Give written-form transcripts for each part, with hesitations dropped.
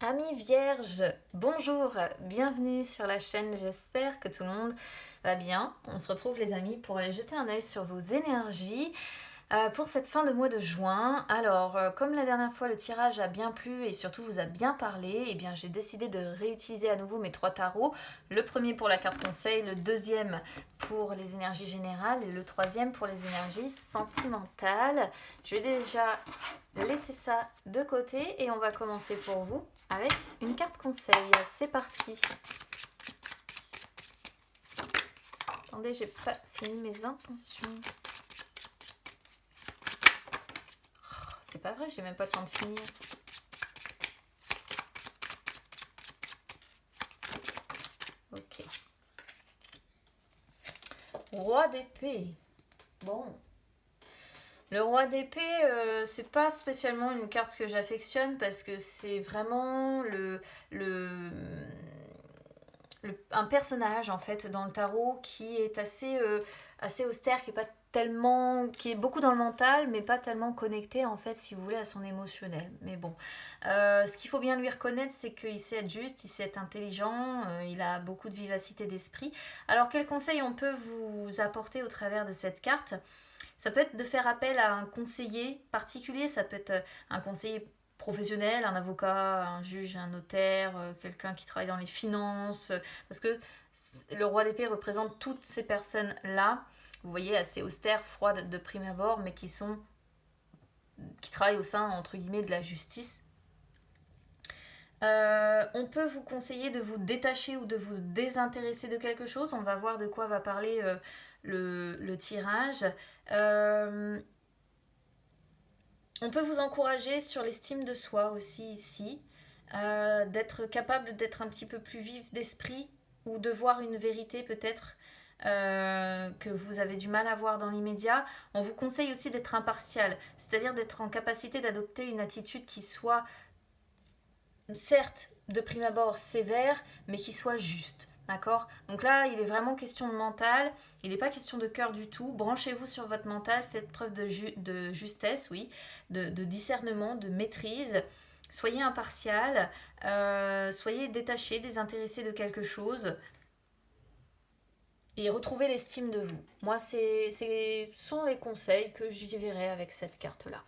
Amis vierges, bonjour, bienvenue sur la chaîne, j'espère que tout le monde va bien. On se retrouve les amis pour aller jeter un œil sur vos énergies pour cette fin de mois de juin. Alors, comme la dernière fois le tirage a bien plu et surtout vous a bien parlé, eh bien j'ai décidé de réutiliser à nouveau mes 3 tarots. Le premier pour la carte conseil, le deuxième pour les énergies générales et le troisième pour les énergies sentimentales. Je vais déjà laisser ça de côté et on va commencer pour vous avec une carte conseil. C'est parti. Attendez, j'ai pas fini mes intentions. C'est pas vrai, j'ai même pas le temps de finir. Ok. Roi d'épée. Bon. Le roi d'épée, c'est pas spécialement une carte que j'affectionne parce que c'est vraiment un personnage en fait dans le tarot qui est assez austère, qui est beaucoup dans le mental, mais pas tellement connecté en fait, si vous voulez, à son émotionnel. Mais bon, ce qu'il faut bien lui reconnaître, c'est qu'il sait être juste, il sait être intelligent, il a beaucoup de vivacité d'esprit. Alors quel conseil on peut vous apporter au travers de cette carte ? Ça peut être de faire appel à un conseiller particulier, ça peut être un conseiller professionnel, un avocat, un juge, un notaire, quelqu'un qui travaille dans les finances, parce que le roi d'épée représente toutes ces personnes-là, vous voyez, assez austères, froides de prime abord, mais qui travaillent au sein, entre guillemets, de la justice. On peut vous conseiller de vous détacher ou de vous désintéresser de quelque chose. On va voir de quoi va parler le tirage. On peut vous encourager sur l'estime de soi aussi ici, d'être capable d'être un petit peu plus vif d'esprit ou de voir une vérité peut-être que vous avez du mal à voir dans l'immédiat. On vous conseille aussi d'être impartial, c'est-à-dire d'être en capacité d'adopter une attitude qui soit certes de prime abord sévère, mais qui soit juste. D'accord ? Donc là, il est vraiment question de mental, il n'est pas question de cœur du tout. Branchez-vous sur votre mental, faites preuve de justesse, oui, de discernement, de maîtrise. Soyez impartial, soyez détaché, désintéressé de quelque chose et retrouvez l'estime de vous. Moi, ce sont les conseils que j'y verrai avec cette carte-là.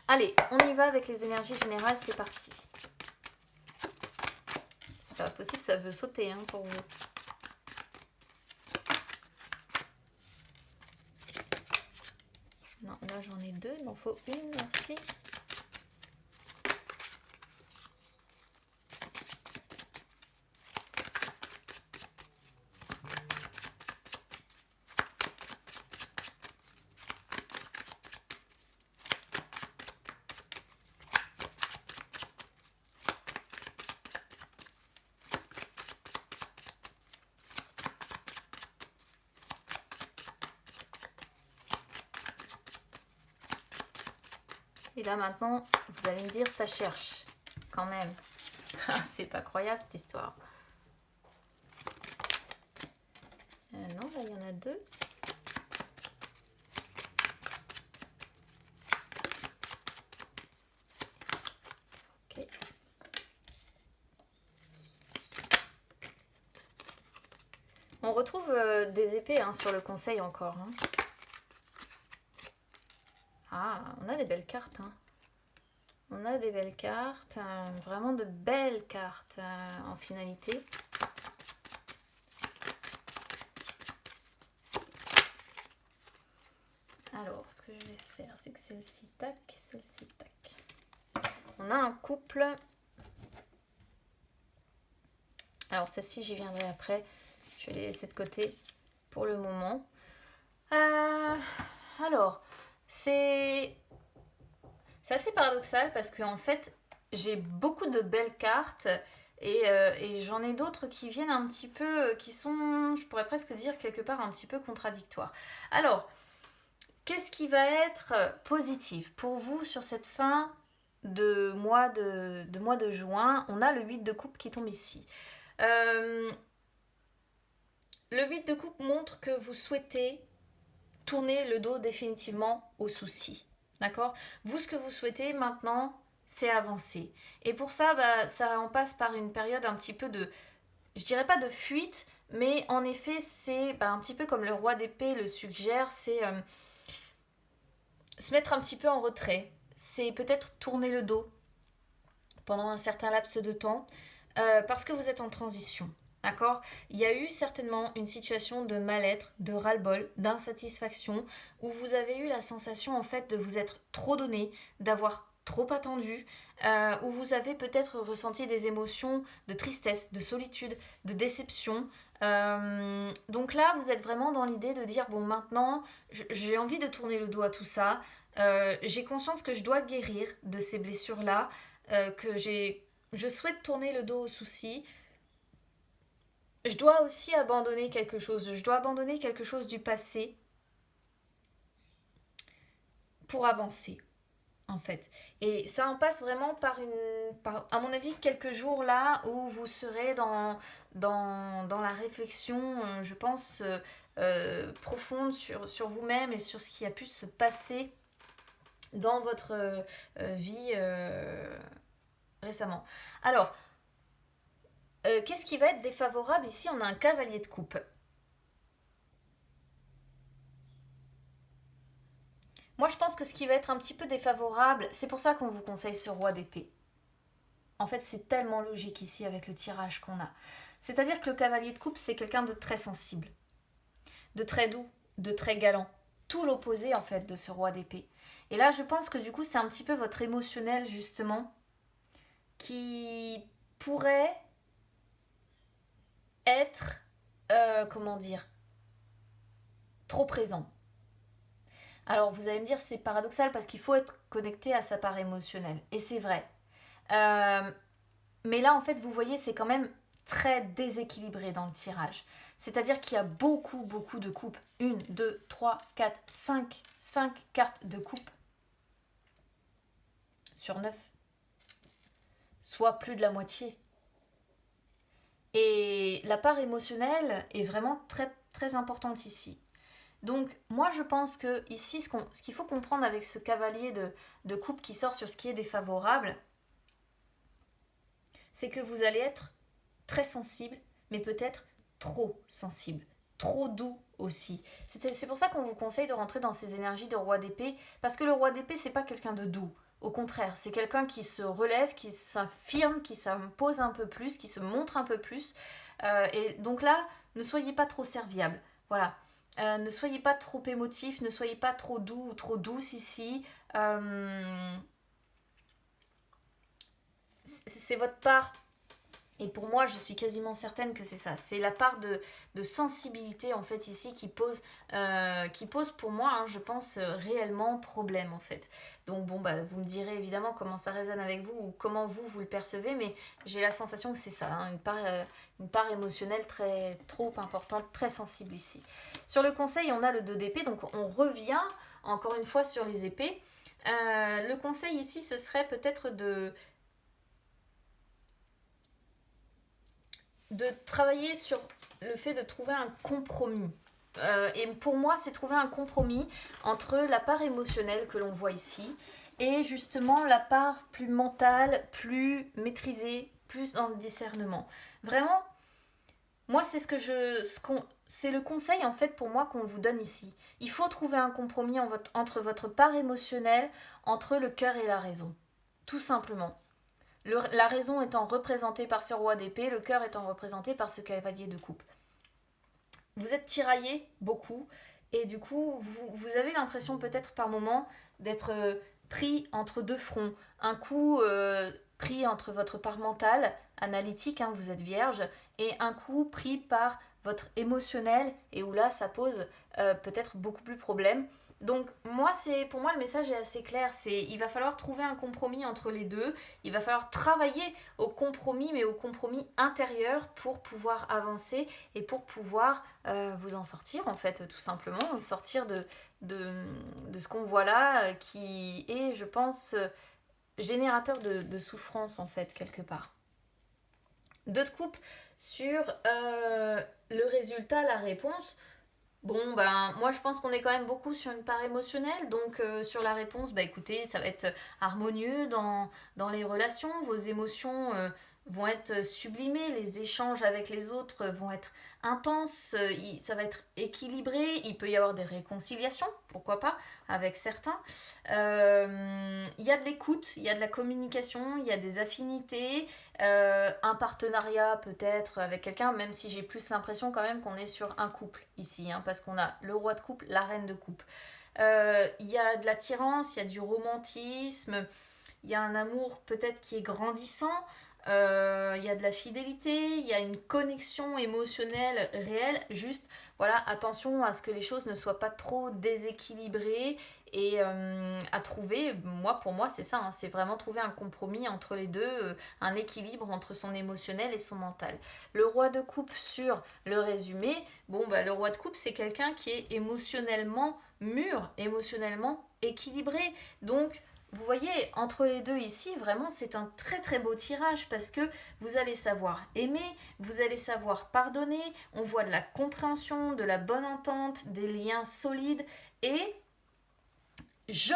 Allez, on y va avec les énergies générales, c'est parti. C'est pas possible, ça veut sauter hein, pour vous. Non, là j'en ai 2, il m'en faut une, merci. Et là maintenant, vous allez me dire, ça cherche, quand même. C'est pas croyable cette histoire. Non, là il y en a 2. Ok. On retrouve des épées hein, sur le conseil encore. Hein. Ah, on a des belles cartes. Hein. On a des belles cartes, vraiment de belles cartes en finalité. Alors, ce que je vais faire, c'est que celle-ci, tac, celle-ci, tac. On a un couple. Alors, celle-ci, j'y viendrai après. Je vais les laisser de côté pour le moment. Alors, c'est assez paradoxal parce qu'en fait, j'ai beaucoup de belles cartes et j'en ai d'autres qui viennent un petit peu, qui sont, je pourrais presque dire, quelque part un petit peu contradictoires. Alors, qu'est-ce qui va être positif pour vous sur cette fin de mois de juin? On a le 8 de coupe qui tombe ici. Le 8 de coupe montre que vous souhaitez tourner le dos définitivement aux soucis. D'accord ? Vous, ce que vous souhaitez maintenant, c'est avancer. Et pour ça, ça en passe par une période un petit peu de, je dirais pas de fuite, mais en effet, c'est un petit peu comme le roi d'épée le suggère, c'est se mettre un petit peu en retrait. C'est peut-être tourner le dos pendant un certain laps de temps, parce que vous êtes en transition. D'accord. Il y a eu certainement une situation de mal-être, de ras-le-bol, d'insatisfaction, où vous avez eu la sensation en fait de vous être trop donné, d'avoir trop attendu, où vous avez peut-être ressenti des émotions de tristesse, de solitude, de déception. Donc là, vous êtes vraiment dans l'idée de dire, bon maintenant, j'ai envie de tourner le dos à tout ça, j'ai conscience que je dois guérir de ces blessures-là, je souhaite tourner le dos aux soucis. Je dois aussi abandonner quelque chose. Je dois abandonner quelque chose du passé pour avancer, en fait. Et ça en passe vraiment à mon avis, quelques jours là où vous serez dans la réflexion, je pense, profonde sur vous-même et sur ce qui a pu se passer dans votre vie récemment. Alors, qu'est-ce qui va être défavorable ici? On a un cavalier de coupe. Moi, je pense que ce qui va être un petit peu défavorable, c'est pour ça qu'on vous conseille ce roi d'épée. En fait, c'est tellement logique ici avec le tirage qu'on a. C'est-à-dire que le cavalier de coupe, c'est quelqu'un de très sensible, de très doux, de très galant. Tout l'opposé, en fait, de ce roi d'épée. Et là, je pense que du coup, c'est un petit peu votre émotionnel, justement, qui pourrait être, comment dire, trop présent. Alors, vous allez me dire, c'est paradoxal parce qu'il faut être connecté à sa part émotionnelle. Et c'est vrai. Euh, Mais là, en fait, vous voyez, c'est quand même très déséquilibré dans le tirage. C'est-à-dire qu'il y a beaucoup, beaucoup de coupes. Une, deux, trois, quatre, cinq cartes de coupe sur 9. Soit plus de la moitié. Et la part émotionnelle est vraiment très, très importante ici. Donc, moi, je pense que ici, ce qu'il faut comprendre avec ce cavalier de coupe qui sort sur ce qui est défavorable, c'est que vous allez être très sensible, mais peut-être trop sensible, trop doux aussi. C'est pour ça qu'on vous conseille de rentrer dans ces énergies de roi d'épée, parce que le roi d'épée, c'est pas quelqu'un de doux. Au contraire, c'est quelqu'un qui se relève, qui s'affirme, qui s'impose un peu plus, qui se montre un peu plus. Et donc là, ne soyez pas trop serviable. Voilà. Ne soyez pas trop émotif, ne soyez pas trop doux ou trop douce ici. C'est votre part. Et pour moi, je suis quasiment certaine que c'est ça. C'est la part de sensibilité, en fait, ici, qui pose pour moi, hein, je pense, réellement problème, en fait. Donc, bon, vous me direz évidemment comment ça résonne avec vous ou comment vous le percevez, mais j'ai la sensation que c'est ça, hein, une part émotionnelle trop importante, très sensible ici. Sur le conseil, on a le 2 d'épée, donc on revient encore une fois sur les épées. Le conseil ici, ce serait peut-être de travailler sur le fait de trouver un compromis. Et pour moi, c'est trouver un compromis entre la part émotionnelle que l'on voit ici et justement la part plus mentale, plus maîtrisée, plus dans le discernement. Vraiment, moi, c'est le conseil en fait pour moi qu'on vous donne ici. Il faut trouver un compromis entre votre part émotionnelle, entre le cœur et la raison. Tout simplement. La raison étant représentée par ce roi d'épée, le cœur étant représenté par ce cavalier de coupe. Vous êtes tiraillé beaucoup et du coup vous avez l'impression peut-être par moment d'être pris entre deux fronts. Un coup pris entre votre part mentale, analytique, hein, vous êtes vierge, et un coup pris par votre émotionnel et où là ça pose peut-être beaucoup plus de problème. Donc pour moi le message est assez clair, il va falloir trouver un compromis entre les deux, il va falloir travailler au compromis mais au compromis intérieur pour pouvoir avancer et pour pouvoir vous en sortir en fait tout simplement, sortir de ce qu'on voit là qui est je pense générateur de souffrance en fait quelque part. 2 de coupe sur le résultat, la réponse. Bon, ben, moi je pense qu'on est quand même beaucoup sur une part émotionnelle, donc sur la réponse, bah écoutez, ça va être harmonieux dans les relations, vos émotions vont être sublimées, les échanges avec les autres vont être intenses, ça va être équilibré, il peut y avoir des réconciliations, pourquoi pas, avec certains. Il y a de l'écoute, il y a de la communication, il y a des affinités, un partenariat peut-être avec quelqu'un, même si j'ai plus l'impression quand même qu'on est sur un couple ici, hein, parce qu'on a le roi de couple, la reine de couple. Il y a de l'attirance, il y a du romantisme, il y a un amour peut-être qui est grandissant, il y a de la fidélité, il y a une connexion émotionnelle réelle. Juste, voilà, attention à ce que les choses ne soient pas trop déséquilibrées et à trouver, moi pour moi c'est ça, hein, c'est vraiment trouver un compromis entre les deux, un équilibre entre son émotionnel et son mental. Le roi de coupe sur le résumé, bon bah le roi de coupe c'est quelqu'un qui est émotionnellement mûr, émotionnellement équilibré. Donc vous voyez, entre les deux ici, vraiment, c'est un très très beau tirage parce que vous allez savoir aimer, vous allez savoir pardonner, on voit de la compréhension, de la bonne entente, des liens solides et je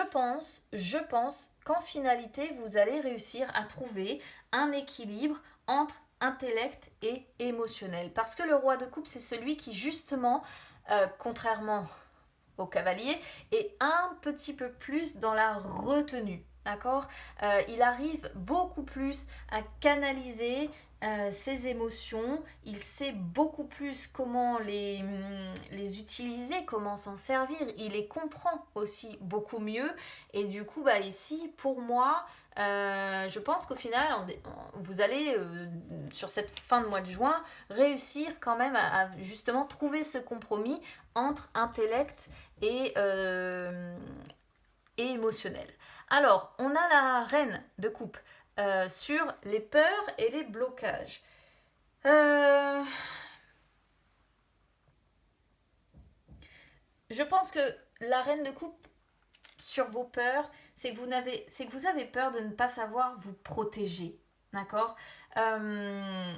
pense qu'en finalité, vous allez réussir à trouver un équilibre entre intellect et émotionnel. Parce que le roi de coupe, c'est celui qui justement, contrairement au cavalier et un petit peu plus dans la retenue. D'accord. Il arrive beaucoup plus à canaliser ses émotions, il sait beaucoup plus comment les utiliser, comment s'en servir, il les comprend aussi beaucoup mieux et du coup bah ici pour moi je pense qu'au final vous allez sur cette fin de mois de juin réussir quand même à justement trouver ce compromis entre intellect et émotionnel. Alors, on a la reine de coupe sur les peurs et les blocages. Euh, je pense que la reine de coupe sur vos peurs, c'est que vous avez peur de ne pas savoir vous protéger. D'accord. Euh,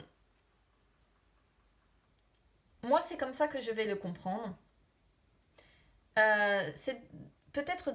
Moi, c'est comme ça que je vais le comprendre. C'est peut-être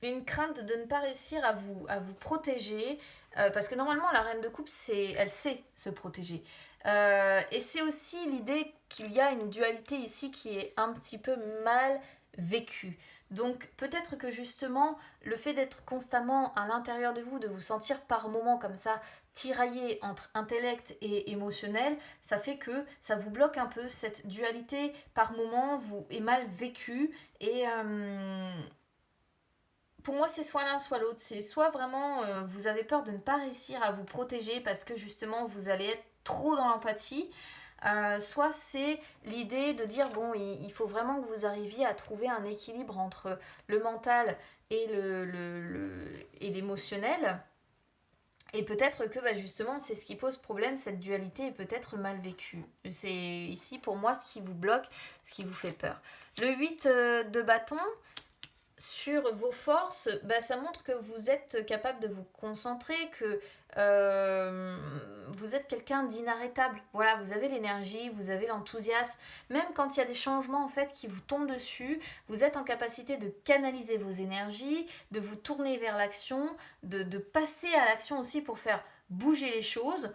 une crainte de ne pas réussir à vous protéger, parce que normalement la reine de coupe, elle sait se protéger. Et c'est aussi l'idée qu'il y a une dualité ici qui est un petit peu mal vécue. Donc peut-être que justement le fait d'être constamment à l'intérieur de vous sentir par moments comme ça tiraillé entre intellect et émotionnel, ça fait que ça vous bloque un peu cette dualité par moments vous est mal vécue et pour moi, c'est soit l'un, soit l'autre. C'est soit vraiment vous avez peur de ne pas réussir à vous protéger parce que justement vous allez être trop dans l'empathie. Soit c'est l'idée de dire bon, il faut vraiment que vous arriviez à trouver un équilibre entre le mental et et l'émotionnel. Et peut-être que bah, justement c'est ce qui pose problème, cette dualité est peut-être mal vécue. C'est ici pour moi ce qui vous bloque, ce qui vous fait peur. Le 8 de bâton, sur vos forces, bah, ça montre que vous êtes capable de vous concentrer, que vous êtes quelqu'un d'inarrêtable. Voilà, vous avez l'énergie, vous avez l'enthousiasme. Même quand il y a des changements en fait qui vous tombent dessus, vous êtes en capacité de canaliser vos énergies, de vous tourner vers l'action, de passer à l'action aussi pour faire bouger les choses.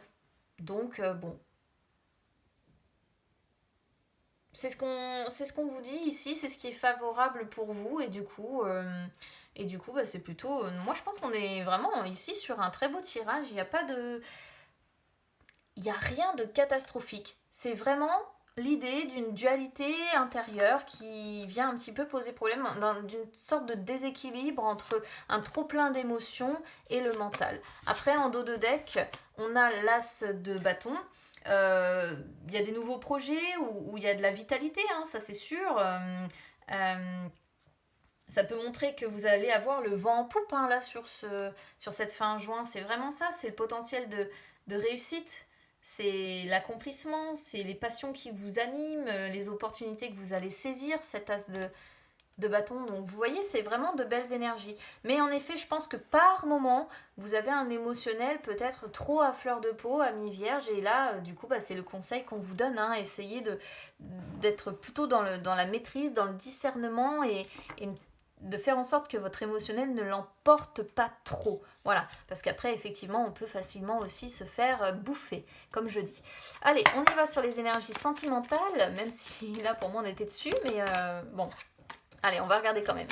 Donc bon, c'est ce qu'on vous dit ici, c'est ce qui est favorable pour vous et du coup bah, c'est plutôt moi je pense qu'on est vraiment ici sur un très beau tirage, il y a rien de catastrophique. C'est vraiment l'idée d'une dualité intérieure qui vient un petit peu poser problème d'une sorte de déséquilibre entre un trop plein d'émotions et le mental. Après en dos de deck, on a l'as de bâton. Il y a des nouveaux projets où il y a de la vitalité, hein, ça c'est sûr. Euh, Ça peut montrer que vous allez avoir le vent en poupe hein, là sur cette fin juin. C'est vraiment ça, c'est le potentiel de réussite. C'est l'accomplissement, c'est les passions qui vous animent, les opportunités que vous allez saisir, cet as de bâton. Donc vous voyez, c'est vraiment de belles énergies. Mais en effet, je pense que par moment, vous avez un émotionnel peut-être trop à fleur de peau, ami Vierge. Et là, du coup, c'est le conseil qu'on vous donne. Essayez d'être plutôt dans la maîtrise, dans le discernement et de faire en sorte que votre émotionnel ne l'emporte pas trop. Voilà, parce qu'après, effectivement, on peut facilement aussi se faire bouffer, comme je dis. Allez, on y va sur les énergies sentimentales, même si là, pour moi, on était dessus, mais bon. Allez, on va regarder quand même.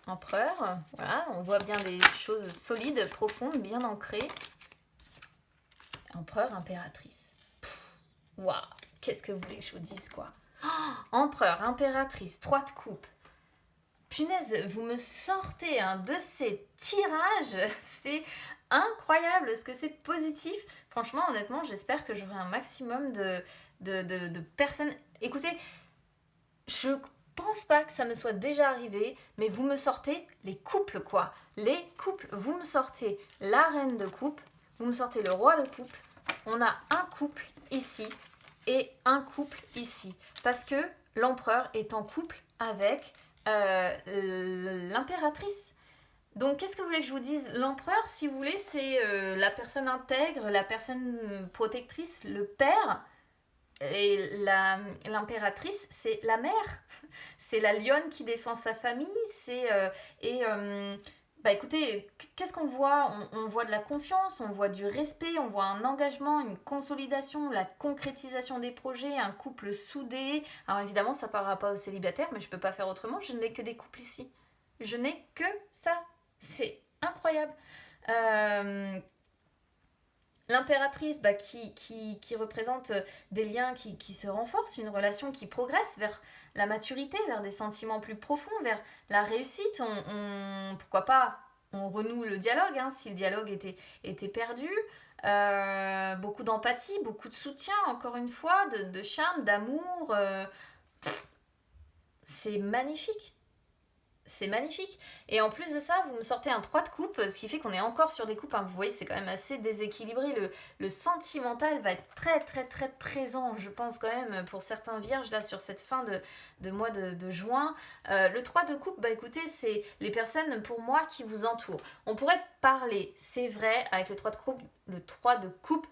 Empereur, voilà, on voit bien des choses solides, profondes, bien ancrées. Empereur, impératrice. Waouh, qu'est-ce que vous voulez que je vous dise, quoi. Empereur, impératrice, 3 de coupe. Punaise, vous me sortez de ces tirages, c'est incroyable, est-ce que c'est positif? Franchement, honnêtement, j'espère que j'aurai un maximum de personnes. Écoutez, je pense pas que ça me soit déjà arrivé, mais vous me sortez les couples, quoi. Les couples, vous me sortez la reine de coupe, vous me sortez le roi de coupe. On a un couple ici et un couple ici. Parce que l'empereur est en couple avec l'impératrice. Donc, qu'est-ce que vous voulez que je vous dise? L'empereur, si vous voulez, c'est la personne intègre, la personne protectrice, le père. Et l'impératrice, c'est la mère. C'est la lionne qui défend sa famille. Écoutez, qu'est-ce qu'on voit? On voit de la confiance, on voit du respect, on voit un engagement, une consolidation, la concrétisation des projets, un couple soudé. Alors évidemment, ça ne parlera pas aux célibataires, mais je ne peux pas faire autrement. Je n'ai que des couples ici. Je n'ai que ça. C'est incroyable. L'impératrice qui représente des liens qui se renforcent, une relation qui progresse vers la maturité, vers des sentiments plus profonds, vers la réussite. Pourquoi pas, on renoue le dialogue, si le dialogue était perdu. Beaucoup d'empathie, beaucoup de soutien, encore une fois, de charme, d'amour. C'est magnifique. C'est magnifique. Et en plus de ça, vous me sortez un 3 de coupe, ce qui fait qu'on est encore sur des coupes. Vous voyez, c'est quand même assez déséquilibré. Le sentimental va être très, très, très présent, je pense quand même, pour certains vierges, là, sur cette fin de mois de juin. Le 3 de coupe, écoutez, c'est les personnes, pour moi, qui vous entourent. On pourrait parler, c'est vrai, avec le 3 de coupe,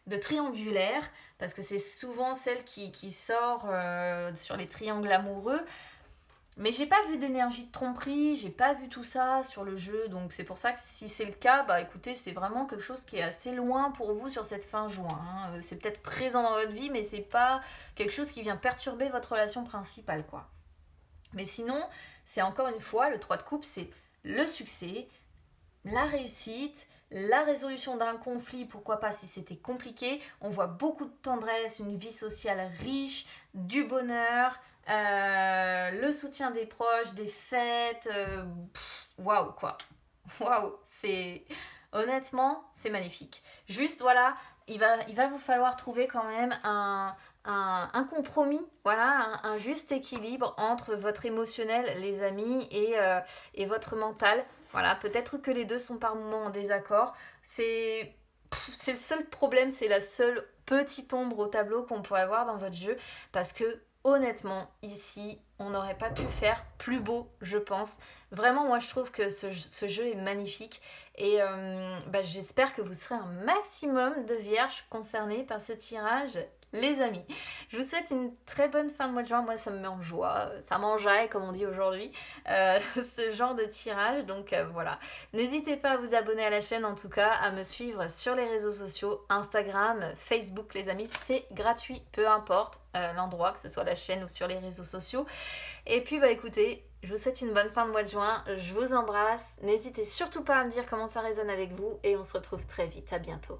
de triangulaire, parce que c'est souvent celle qui sort sur les triangles amoureux. Mais j'ai pas vu d'énergie de tromperie, j'ai pas vu tout ça sur le jeu, donc c'est pour ça que si c'est le cas, écoutez, c'est vraiment quelque chose qui est assez loin pour vous sur cette fin juin. C'est peut-être présent dans votre vie, mais c'est pas quelque chose qui vient perturber votre relation principale, quoi. Mais sinon, c'est encore une fois, le 3 de coupe, c'est le succès, la réussite, la résolution d'un conflit, pourquoi pas si c'était compliqué. On voit beaucoup de tendresse, une vie sociale riche, du bonheur, le soutien des proches, des fêtes. Waouh, quoi. Waouh, honnêtement, c'est magnifique. Juste, voilà, il va vous falloir trouver quand même un compromis, voilà, un juste équilibre entre votre émotionnel, les amis, et votre mental. Voilà, peut-être que les deux sont par moments en désaccord. C'est le seul problème, c'est la seule petite ombre au tableau qu'on pourrait avoir dans votre jeu. Parce que, honnêtement, ici, on n'aurait pas pu faire plus beau, je pense. Vraiment, moi, je trouve que ce jeu est magnifique. Et j'espère que vous serez un maximum de vierges concernées par ce tirage, les amis. Je vous souhaite une très bonne fin de mois de juin. Moi, ça me met en joie. Ça m'enjaille, comme on dit aujourd'hui, ce genre de tirage. Donc voilà. N'hésitez pas à vous abonner à la chaîne, en tout cas, à me suivre sur les réseaux sociaux, Instagram, Facebook, les amis. C'est gratuit, peu importe l'endroit, que ce soit la chaîne ou sur les réseaux sociaux. Et puis, écoutez, je vous souhaite une bonne fin de mois de juin. Je vous embrasse. N'hésitez surtout pas à me dire comment ça résonne avec vous. Et on se retrouve très vite. À bientôt.